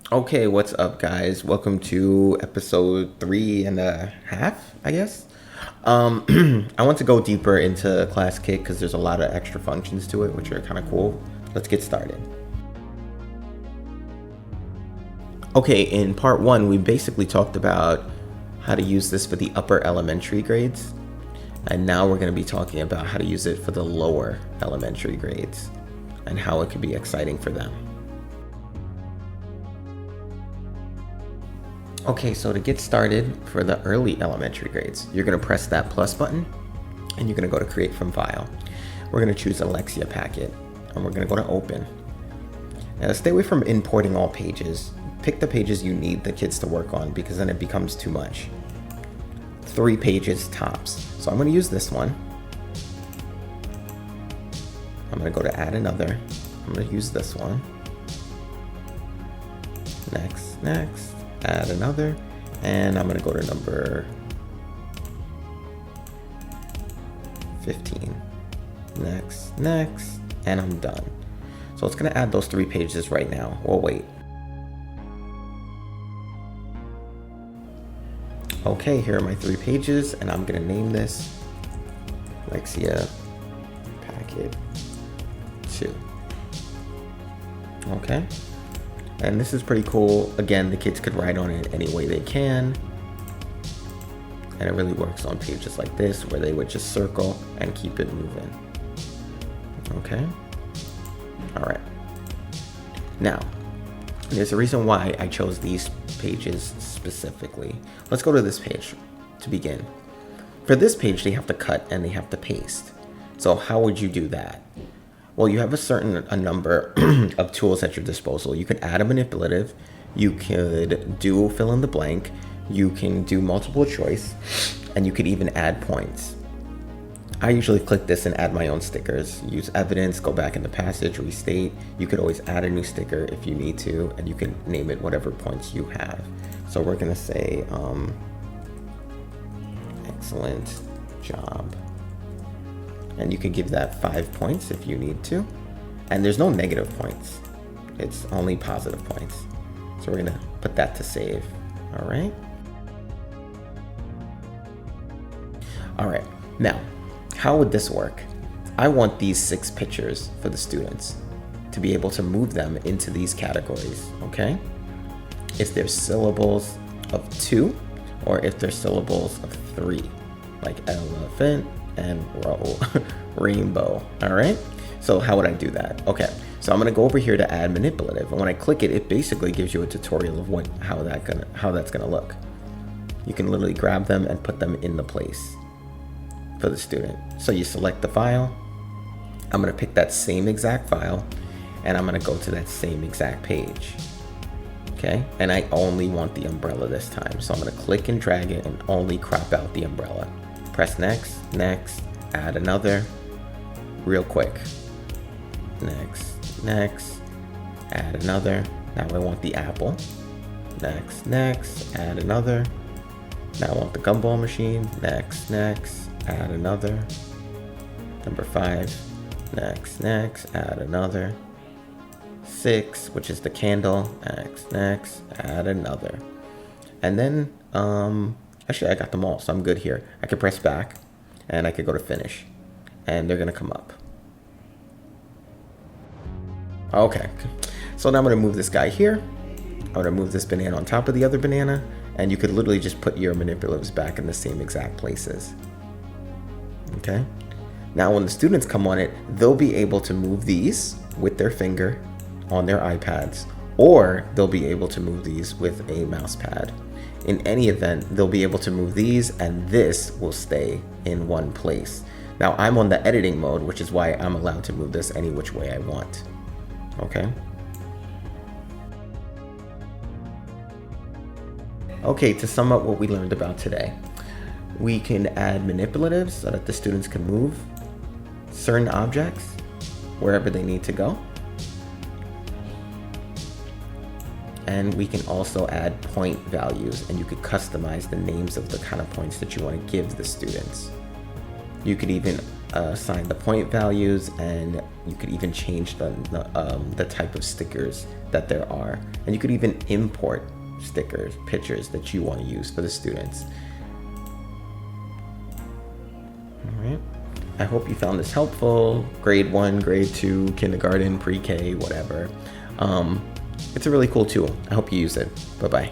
Okay, what's up, guys? Welcome to episode 3.5, I guess. I want to go deeper into Classkick because there's a lot of extra functions to it, which are kind of cool. Let's get started. Okay, in part one, we basically talked about how to use this for the upper elementary grades. And now we're going to be talking about how to use it for the lower elementary grades and how it can be exciting for them. Okay, so to get started for the early elementary grades, you're going to press that plus button and you're going to go to create from file. We're going to choose Alexia packet and we're going to go to open. Now stay away from importing all pages. Pick the pages you need the kids to work on because then it becomes too much. 3 pages tops. So I'm going to use this one. I'm going to go to add another. I'm going to use this one. Next. Add another, and I'm going to go to number 15. Next, and I'm done. So it's going to add those 3 pages right now. We'll wait. Okay, here are my 3 pages, and I'm going to name this Alexia Packet 2. Okay. And this is pretty cool. Again, the kids could write on it any way they can. And it really works on pages like this where they would just circle and keep it moving. Okay. All right. Now, there's a reason why I chose these pages specifically. Let's go to this page to begin. For this page, they have to cut and they have to paste. So how would you do that? Well, you have a number of tools at your disposal. You could add a manipulative, you could do fill in the blank, you can do multiple choice, and you could even add points. I usually click this and add my own stickers. Use evidence, go back in the passage, restate. You could always add a new sticker if you need to, and you can name it whatever points you have. So we're gonna say, excellent job. And you could give that 5 points if you need to. And there's no negative points. It's only positive points. So we're gonna put that to save. All right. All right, now, how would this work? I want these 6 pictures for the students to be able to move them into these categories, okay? If there's syllables of 2, or if there's syllables of 3, like elephant, and rainbow. All right, so how would I do that? Okay, so I'm gonna go over here to add manipulative, and when I click it, it basically gives you a tutorial of how that's gonna look. You can literally grab them and put them in the place for the student. So you select the file. I'm gonna pick that same exact file, and I'm gonna go to that same exact page. Okay, and I only want the umbrella this time, so I'm gonna click and drag it and only crop out the umbrella. Press next, add another, real quick. Next, add another. Now I want the apple. Next, add another. Now I want the gumball machine. Next, add another. Number 5, next, add another. 6, which is the candle. Next, add another. And then, actually, I got them all, so I'm good here. I could press back, and I could go to finish, and they're gonna come up. Okay, so now I'm gonna move this guy here. I'm gonna move this banana on top of the other banana, and you could literally just put your manipulatives back in the same exact places. Okay, now when the students come on it, they'll be able to move these with their finger on their iPads, or they'll be able to move these with a mouse pad. In any event, they'll be able to move these and this will stay in one place. Now I'm on the editing mode, which is why I'm allowed to move this any which way I want. Okay. Okay, to sum up what we learned about today, we can add manipulatives so that the students can move certain objects wherever they need to go. And we can also add point values, and you could customize the names of the kind of points that you want to give the students. You could even assign the point values, and you could even change the type of stickers that there are. And you could even import stickers, pictures that you want to use for the students. All right. I hope you found this helpful. Grade 1, grade 2, kindergarten, pre-K, whatever. It's a really cool tool. I hope you use it. Bye-bye.